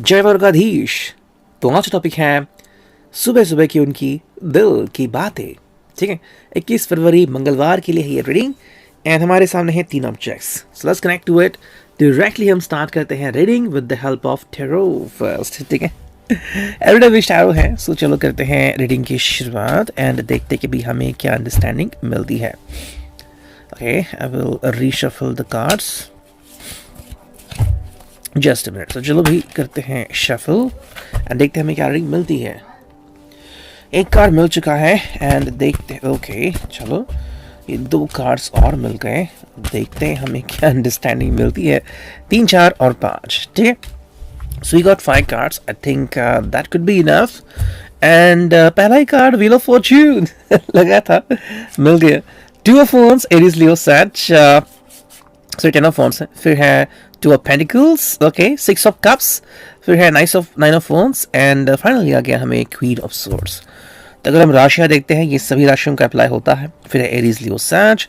जय द्वारकाधीश। तो आज टॉपिक है सुबह सुबह की उनकी दिल की बातें। ठीक है, 21 फरवरी मंगलवार के लिए है ये रीडिंग एंड हमारे सामने है 3 objects. So let's connect to it directly. हम स्टार्ट करते हैं reading with the help of tarot first. ठीक है, एवरीडे विश टैरो है। सो चलो करते हैं रीडिंग की शुरुआत एंड देखते हैं कि भी हमें क्या अंडरस्टैंडिंग मिलती है। Okay, I will reshuffle the cards just a minute. तो चलो भाई करते हैं शफल एंड देखते हैं हमें क्या रीडिंग मिलती है। एक कार्ड मिल चुका है एंड देखते हैं। ओके चलो, ये 2 कार्ड्स और मिल गए। देखते हैं हमें क्या अंडरस्टैंडिंग मिलती है। 3, 4 और 5। ठीक है, so we got 5 cards. I think that could be enough. And पहला ही कार्ड व्हील ऑफ फॉर्च्यून लगा था, मिल गया। 2 ऑफ वांड्स, एरीज, लियो, सैज। सो 10 ऑफ वांड्स है, फिर है 2 of pentacles. Okay, 6 of cups, फिर है 9 ऑफ वांड्स एंड फाइनली आ गया हमें क्वीन ऑफ सोर्ड्स। तो अगर हम राशियां देखते हैं, ये सभी राशियों का अप्लाई होता है। फिर है Aries, Leo, Sag,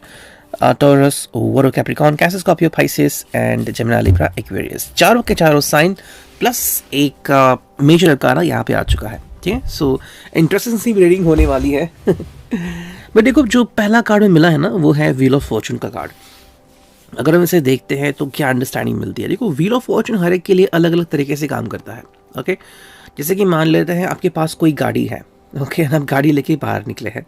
Taurus, Virgo, Capricorn, Cancer, Scorpio, Pisces and Gemini, Libra, Aquarius. चारों के चारों साइन प्लस एक मेजर अरकाना यहाँ पे आ चुका है। ठीक है, सो इंटरेस्टिंग सी रीडिंग होने वाली है। बट देखो, जो पहला कार्ड में मिला है ना, वो है व्हील ऑफ फॉर्चून का कार्ड। अगर हम इसे देखते हैं तो क्या अंडरस्टैंडिंग मिलती है। देखो, व्हील ऑफ फॉर्चून हर एक के लिए अलग अलग तरीके से काम करता है। ओके, जैसे कि मान लेते हैं आपके पास कोई गाड़ी है। ओके, आप गाड़ी लेके बाहर निकले हैं,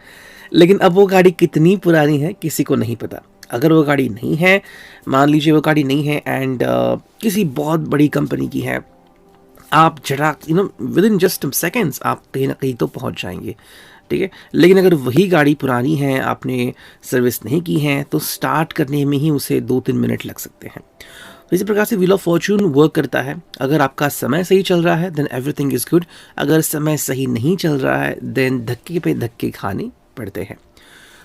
लेकिन अब वो गाड़ी कितनी पुरानी है किसी को नहीं पता। अगर वो गाड़ी नहीं है, मान लीजिए वो गाड़ी नहीं है एंड किसी बहुत बड़ी कंपनी की है, आप जरा विद इन जस्ट सेकेंड्स आप कहीं ना कहीं तो पहुंच जाएंगे। ठीक है, लेकिन अगर वही गाड़ी पुरानी है, आपने सर्विस नहीं की है, तो स्टार्ट करने में ही उसे 2-3 मिनट लग सकते हैं। तो इसी प्रकार से व्हील ऑफ फॉर्चून वर्क करता है। अगर आपका समय सही चल रहा है देन एवरीथिंग इज गुड। अगर समय सही नहीं चल रहा है देन धक्के पे धक्के खाने पड़ते हैं।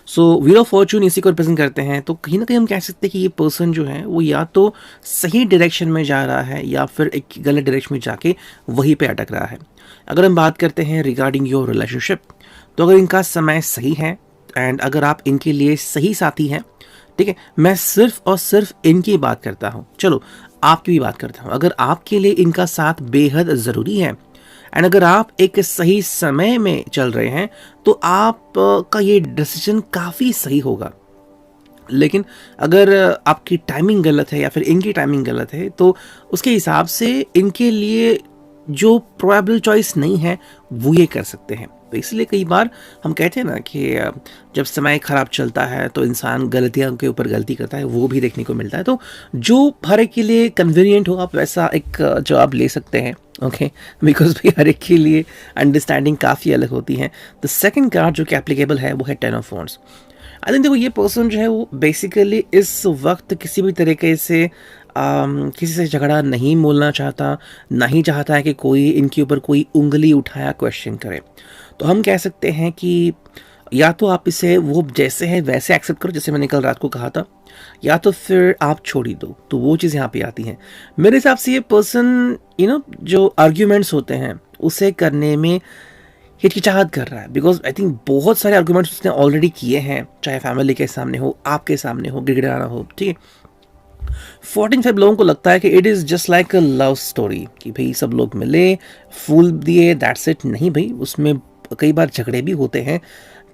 सो व्हील ऑफ फॉर्चून इसी को रिप्रेजेंट करते हैं। तो कहीं ना कहीं हम कह सकते हैं कि ये पर्सन जो है वो या तो सही डायरेक्शन में जा रहा है या फिर एक गलत डायरेक्शन में जाके वहीं पे अटक रहा है। अगर हम बात करते हैं रिगार्डिंग योर रिलेशनशिप, तो अगर इनका समय सही है एंड अगर आप इनके लिए सही साथी हैं, ठीक है, मैं सिर्फ और सिर्फ इनकी बात करता हूँ, चलो आपकी भी बात करता हूँ। अगर आपके लिए इनका साथ बेहद ज़रूरी है एंड अगर आप एक सही समय में चल रहे हैं, तो आप का ये डिसीजन काफ़ी सही होगा। लेकिन अगर आपकी टाइमिंग गलत है या फिर इनकी टाइमिंग गलत है, तो उसके हिसाब से इनके लिए जो प्रोबेबल चॉइस नहीं है वो ये कर सकते हैं। तो इसलिए कई बार हम कहते हैं ना कि जब समय खराब चलता है तो इंसान गलतियों के ऊपर गलती करता है, वो भी देखने को मिलता है। तो जो हर एक के लिए कन्वीनियंट हो, आप वैसा एक जवाब ले सकते हैं। ओके, बिकॉज भाई हर एक के लिए अंडरस्टैंडिंग काफ़ी अलग होती है। तो सेकंड कार्ड जो कि एप्लीकेबल है वो है 10 ऑफ वांड्स। आई थिंक देखो, ये पर्सन जो है वो बेसिकली इस वक्त किसी भी तरीके से किसी से झगड़ा नहीं बोलना चाहता, ना ही चाहता है कि कोई इनके ऊपर कोई उंगली उठाया क्वेश्चन करे। तो हम कह सकते हैं कि या तो आप इसे वो जैसे है वैसे एक्सेप्ट करो, जैसे मैंने कल रात को कहा था, या तो फिर आप छोड़ ही दो। तो वो चीज़ यहाँ पे आती है। मेरे हिसाब से ये पर्सन जो आर्ग्यूमेंट्स होते हैं उसे करने में हिचकिचाहट कर रहा है। बिकॉज आई थिंक बहुत सारे आर्ग्यूमेंट्स उसने ऑलरेडी किए हैं, चाहे फैमिली के सामने हो, आपके सामने हो, गिड़गिड़ाना हो। ठीक है, 45 लोगों को लगता है कि it is just like a love story, कि भाई सब लोग मिले, फूल दिए, दैट्स इट। नहीं भाई, उसमें कई बार झगड़े भी होते हैं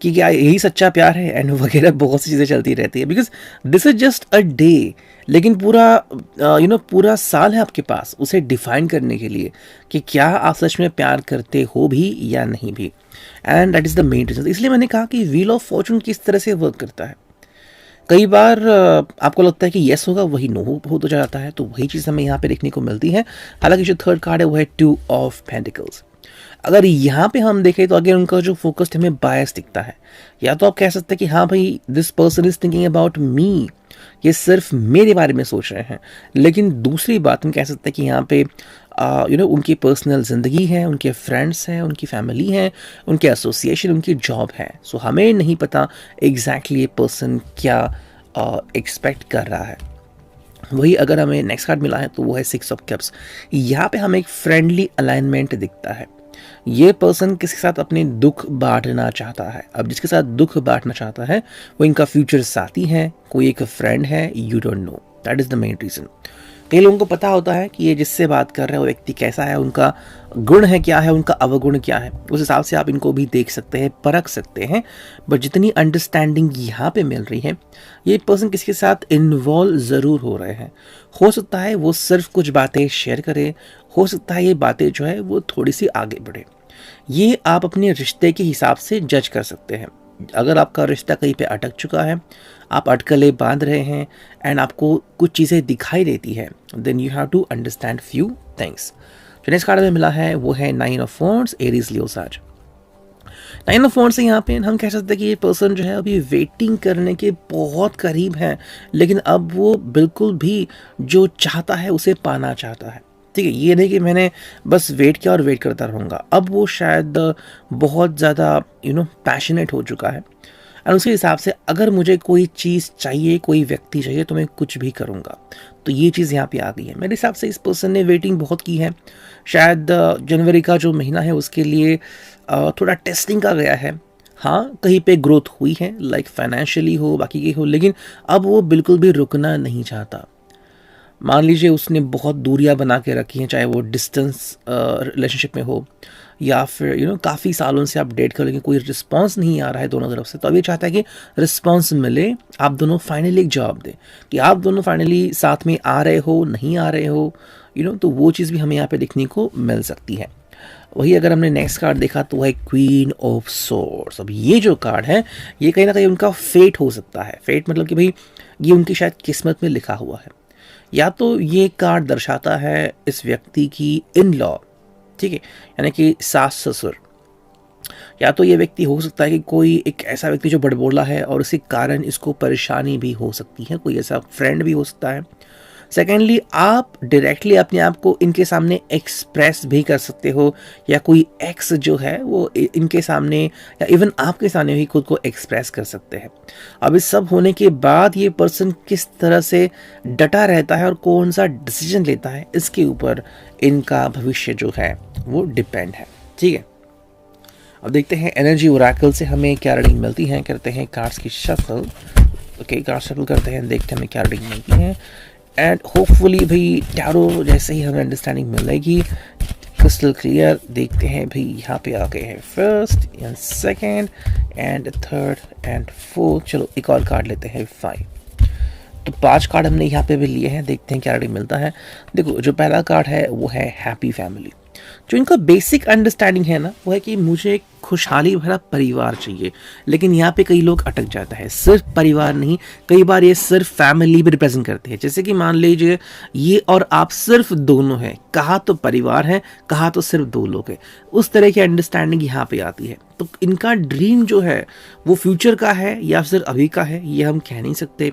कि क्या यही सच्चा प्यार है एंड वगैरह बहुत सी चीज़ें चलती रहती है। Because this is just a day, लेकिन पूरा साल है आपके पास उसे डिफाइन करने के लिए कि क्या आप सच में प्यार करते हो भी या नहीं भी। And that is the main reason. इसलिए मैंने कहा कि व्हील ऑफ फॉर्चून किस तरह से वर्क करता है। कई बार आपको लगता है कि यस होगा, वही नो हो तो जाता है। तो वही चीज़ हमें यहाँ पे देखने को मिलती है। हालांकि जो थर्ड कार्ड है वो है 2 ऑफ पेंटिकल्स। अगर यहाँ पे हम देखें तो अगर उनका जो फोकस हमें बायस दिखता है, या तो आप कह सकते हैं कि हाँ भाई this person is thinking about me, ये सिर्फ मेरे बारे में सोच रहे हैं। लेकिन दूसरी बात हम कह सकते हैं कि यहाँ पे उनकी पर्सनल ज़िंदगी है, उनके फ्रेंड्स हैं, उनकी फैमिली है, उनके एसोसिएशन, उनकी जॉब है। सो हमें नहीं पता एग्जैक्टली ये पर्सन क्या एक्सपेक्ट कर रहा है। वही अगर हमें नेक्स्ट कार्ड मिला है तो वो है 6 ऑफ कप्स। यहाँ पे हमें एक फ्रेंडली अलाइनमेंट दिखता है। ये पर्सन किसके साथ अपने दुख बांटना चाहता है। अब जिसके साथ दुख बांटना चाहता है वो इनका फ्यूचर साथी है, कोई एक फ्रेंड है, you don't know, that is the main reason. कई लोगों को पता होता है कि ये जिससे बात कर रहे हैं वो व्यक्ति कैसा है, उनका गुण है क्या है, उनका अवगुण क्या है, उस हिसाब से आप इनको भी देख सकते हैं, परख सकते हैं। बट जितनी अंडरस्टैंडिंग यहाँ पे मिल रही है, ये पर्सन किसके साथ इन्वॉल्व ज़रूर हो रहे हैं। हो सकता है वो सिर्फ कुछ बातें शेयर करे, हो सकता है ये बातें जो है वो थोड़ी सी आगे बढ़े। ये आप अपने रिश्ते के हिसाब से जज कर सकते हैं। अगर आपका रिश्ता कहीं पे अटक चुका है, आप अटकलें बांध रहे हैं एंड आपको कुछ चीज़ें दिखाई देती है, then you have to understand few things. जो नेक्स्ट कार्ड में मिला है वो है 9 ऑफ वॉन्ड्स, एरीज लियो साज। 9 ऑफ वॉन्ड्स से यहाँ पे हम कह सकते हैं कि ये पर्सन जो है अभी वेटिंग करने के बहुत करीब है, लेकिन अब वो बिल्कुल भी जो चाहता है उसे पाना चाहता है। ठीक है, ये नहीं कि मैंने बस वेट किया और वेट करता रहूँगा। अब वो शायद बहुत ज़्यादा पैशनेट हो चुका है और उसके हिसाब से अगर मुझे कोई चीज़ चाहिए, कोई व्यक्ति चाहिए, तो मैं कुछ भी करूँगा। तो ये चीज़ यहाँ पे आ गई है। मेरे हिसाब से इस पर्सन ने वेटिंग बहुत की है। शायद जनवरी का जो महीना है उसके लिए थोड़ा टेस्टिंग का गया है। हाँ, कहीं पे ग्रोथ हुई है, लाइक फाइनेंशियली हो, बाकी की हो, लेकिन अब वो बिल्कुल भी रुकना नहीं चाहता। मान लीजिए उसने बहुत दूरियां बना के रखी हैं, चाहे वो डिस्टेंस रिलेशनशिप में हो या फिर काफ़ी सालों से आप डेट कर, लेकिन कोई रिस्पांस नहीं आ रहा है दोनों तरफ से। तो अब ये चाहता है कि रिस्पांस मिले, आप दोनों फाइनली एक जवाब दें कि आप दोनों फाइनली साथ में आ रहे हो, नहीं आ रहे हो, तो वो चीज़ भी हमें यहाँ पे देखने को मिल सकती है। वही अगर हमने नेक्स्ट कार्ड देखा तो है क्वीन ऑफ सोर्ड्स। अब ये जो कार्ड है ये कहीं ना कहीं उनका फेट हो सकता है। फेट मतलब कि भाई ये उनकी शायद किस्मत में लिखा हुआ है, या तो ये कार्ड दर्शाता है इस व्यक्ति की इन लॉ, ठीक है, यानी कि सास ससुर, या तो ये व्यक्ति हो सकता है कि कोई एक ऐसा व्यक्ति जो बड़बोला है और उसी कारण इसको परेशानी भी हो सकती है, कोई ऐसा फ्रेंड भी हो सकता है। सेकेंडली, आप डायरेक्टली अपने आप को इनके सामने एक्सप्रेस भी कर सकते हो, या कोई एक्स जो है वो इनके सामने या इवन आपके सामने भी खुद को एक्सप्रेस कर सकते हैं। अब इस सब होने के बाद ये पर्सन किस तरह से डटा रहता है और कौन सा डिसीजन लेता है, इसके ऊपर इनका भविष्य जो है वो डिपेंड है। ठीक है, अब देखते हैं एनर्जी ओरेकल से हमें क्या रीडिंग मिलती है। करते हैं कार्ड्स की शफल। ओके, कार्ड शफल करते हैं, देखते हैं हमें क्या रीडिंग मिलती है। एंड होपफुली भाई टैरो जैसे ही हमें अंडरस्टैंडिंग मिलेगी, क्रिस्टल क्लियर। देखते हैं भाई यहाँ पे आ गए हैं first and second and third and fourth. चलो एक और कार्ड लेते हैं 5। तो 5 कार्ड हमने यहाँ पे भी लिए हैं, देखते हैं क्या रीडिंग मिलता है। देखो, जो पहला कार्ड है वो है हैप्पी फैमिली। जो इनका बेसिक अंडरस्टैंडिंग है ना, वो है कि मुझे खुशहाली भरा परिवार चाहिए। लेकिन यहाँ पे कई लोग अटक जाता है, सिर्फ परिवार नहीं, कई बार ये सिर्फ फैमिली भी रिप्रेजेंट करते हैं। जैसे कि मान लीजिए ये और आप सिर्फ दोनों हैं, कहा तो परिवार है, कहा तो सिर्फ 2 लोग हैं, उस तरह की अंडरस्टैंडिंग यहाँ पे आती है। तो इनका ड्रीम जो है वो फ्यूचर का है या फिर अभी का है, ये हम कह नहीं सकते।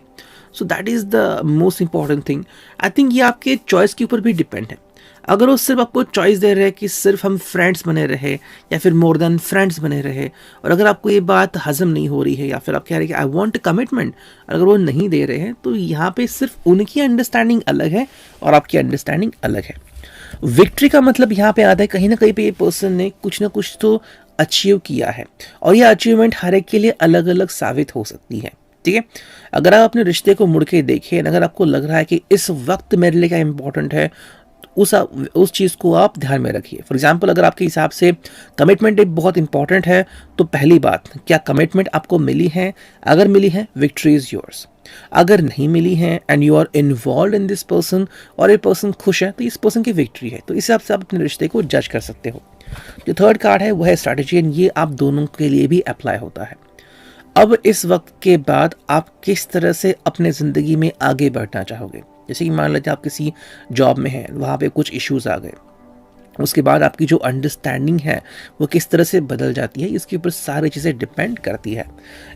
So that is the most important thing. I think ये आपके चॉइस के ऊपर भी डिपेंड है। अगर वो सिर्फ आपको चॉइस दे रहे हैं कि सिर्फ हम फ्रेंड्स बने रहे या फिर मोर देन फ्रेंड्स बने रहे, और अगर आपको ये बात हजम नहीं हो रही है या फिर आप कह रहे हैं कि आई वांट कमिटमेंट, अगर वो नहीं दे रहे हैं, तो यहाँ पे सिर्फ उनकी अंडरस्टैंडिंग अलग है और आपकी अंडरस्टैंडिंग अलग है। विक्ट्री का मतलब यहाँ पे आता है कहीं ना कहीं पे ये पर्सन ने कुछ ना कुछ तो अचीव किया है, और यह अचीवमेंट हर एक के लिए अलग अलग साबित हो सकती है। ठीक है, अगर आप अपने रिश्ते को मुड़ के देखें, अगर आपको लग रहा है कि इस वक्त मेरे लिए क्या इंपॉर्टेंट है, उस चीज़ को आप ध्यान में रखिए। फॉर एग्जाम्पल, अगर आपके हिसाब से कमिटमेंट एक बहुत इंपॉर्टेंट है, तो पहली बात, क्या कमिटमेंट आपको मिली है? अगर मिली है, विक्ट्री इज योर्स। अगर नहीं मिली है and you are involve in this person और ये पर्सन खुश है, तो इस पर्सन की विक्ट्री है। तो इस हिसाब से आप अपने रिश्ते को जज कर सकते हो। जो थर्ड कार्ड है वो है स्ट्रैटेजी, एंड ये आप दोनों के लिए भी अप्लाई होता है। अब इस वक्त के बाद आप किस तरह से अपने ज़िंदगी में आगे बढ़ना चाहोगे। जैसे कि मान लीजिए आप किसी जॉब में हैं, वहाँ पे कुछ इश्यूज़ आ गए, उसके बाद आपकी जो अंडरस्टैंडिंग है वो किस तरह से बदल जाती है, इसके ऊपर सारी चीज़ें डिपेंड करती है।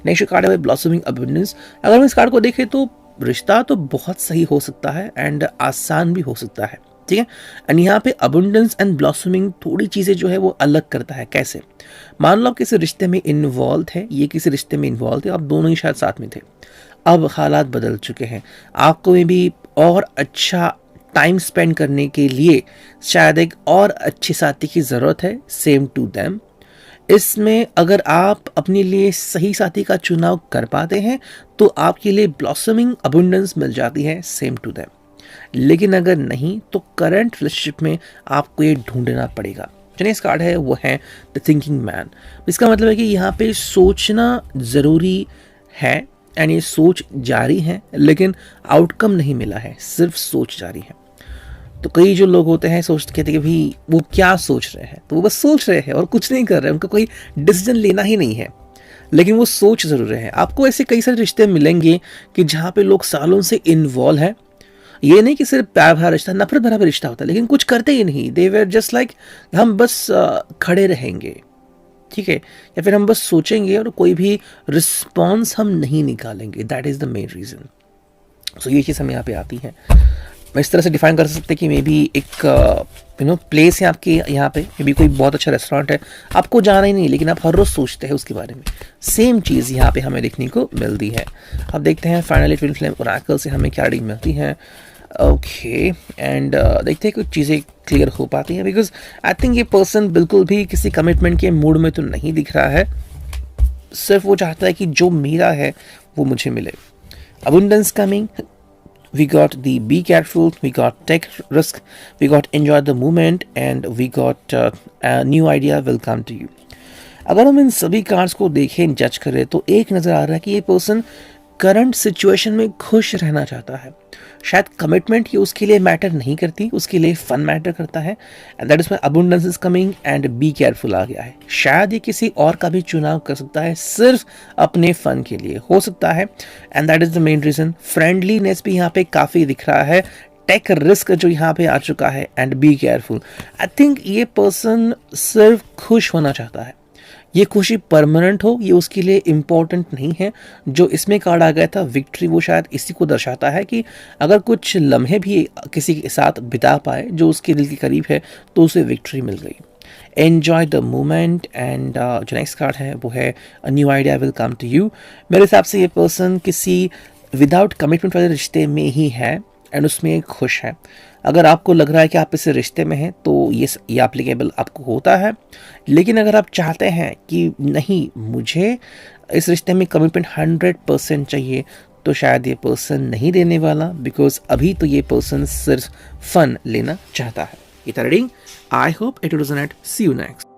नेक्स्ट कार्ड है ब्लॉसमिंग अबंडेंस। अगर हम इस कार्ड को देखें तो रिश्ता तो बहुत सही हो सकता है एंड आसान भी हो सकता है। ठीक है, एंड यहाँ पे अबंडेंस एंड ब्लॉसमिंग थोड़ी चीज़ें जो है वो अलग करता है। कैसे? मान लो आप किसी रिश्ते में इन्वॉल्व थे, ये किसी रिश्ते में इन्वॉल्व थे, आप दोनों ही शायद साथ में थे। अब हालात बदल चुके हैं, आपको में भी और अच्छा टाइम स्पेंड करने के लिए शायद एक और अच्छे साथी की ज़रूरत है, सेम टू देम। इसमें अगर आप अपने लिए सही साथी का चुनाव कर पाते हैं तो आपके लिए ब्लॉसमिंग अबंडेंस मिल जाती है, सेम टू देम। लेकिन अगर नहीं तो करंट रिलेशनशिप में आपको ये ढूंढना पड़ेगा। जो नेक्स्ट कार्ड है वो है द थिंकिंग मैन। इसका मतलब है कि यहाँ पे सोचना ज़रूरी है एंड ये सोच जारी है, लेकिन आउटकम नहीं मिला है, सिर्फ सोच जारी है। तो कई जो लोग होते हैं सोचते कहते हैं कि भाई वो क्या सोच रहे हैं, तो वो बस सोच रहे हैं और कुछ नहीं कर रहे हैं, उनका कोई डिसीजन लेना ही नहीं है, लेकिन वो सोच ज़रूर रहे हैं। आपको ऐसे कई सारे रिश्ते मिलेंगे कि जहाँ पे लोग सालों से इन्वॉल्व हैं। ये नहीं कि सिर्फ प्यार भरा रिश्ता, नफरत भरा भी रिश्ता होता है, लेकिन कुछ करते ही नहीं। दे वेर जस्ट लाइक हम बस खड़े रहेंगे, ठीक है, या फिर हम बस सोचेंगे और कोई भी रिस्पॉन्स हम नहीं निकालेंगे। That is the main reason. So ये चीज़ हमें यहाँ पे आती है। मैं इस तरह से डिफाइन कर सकते कि मे बी एक प्लेस है आपके यहाँ पे, मे बी कोई बहुत अच्छा रेस्टोरेंट है, आपको जाना ही नहीं, लेकिन आप हर रोज़ सोचते हैं उसके बारे में। सेम चीज़ यहाँ पे हमें देखने को मिलती है। अब देखते हैं फाइनली ट्विन फ्लेम ओरेकल से हमें क्या रीडिंग मिलती है। ओके एंड देखते हैं कुछ चीज़ें क्लियर हो पाती हैं, बिकॉज आई थिंक ये पर्सन बिल्कुल भी किसी कमिटमेंट के मूड में तो नहीं दिख रहा है। सिर्फ वो चाहता है कि जो मेरा है वो मुझे मिले। Abundance coming, we got the be careful, we got take risk, we got enjoy the moment and we got a new idea will come to you। अगर हम इन सभी कार्ड्स को देखें, जज करें, तो एक नज़र आ रहा है कि ये पर्सन करंट सिचुएशन में खुश रहना चाहता है। शायद कमिटमेंट ये उसके लिए मैटर नहीं करती, उसके लिए फन मैटर करता है, and that is why abundance is coming and be careful आ गया है। शायद ये किसी और का भी चुनाव कर सकता है, सिर्फ अपने फन के लिए हो सकता है, and that is the main reason. Friendliness भी यहाँ पे काफ़ी दिख रहा है, टेक रिस्क जो यहाँ पे आ चुका है, and be careful. I think ये पर्सन सिर्फ खुश होना चाहता है। ये खुशी परमानेंट हो ये उसके लिए इम्पोर्टेंट नहीं है। जो इसमें कार्ड आ गया था विक्ट्री, वो शायद इसी को दर्शाता है कि अगर कुछ लम्हे भी किसी के साथ बिता पाए जो उसके दिल के करीब है, तो उसे विक्ट्री मिल गई। एन्जॉय द मोमेंट एंड जो नेक्स्ट कार्ड है वो है a new idea will come to you. मेरे हिसाब से ये पर्सन किसी विदाउट कमिटमेंट वाले रिश्ते में ही है एंड उसमें खुश है। अगर आपको लग रहा है कि आप इस रिश्ते में हैं तो ये एप्लीकेबल आपको होता है, लेकिन अगर आप चाहते हैं कि नहीं मुझे इस रिश्ते में कमिटमेंट 100% चाहिए, तो शायद ये पर्सन नहीं देने वाला, बिकॉज अभी तो ये पर्सन सिर्फ फन लेना चाहता है। ये था reading. I hope it was neat. See you next.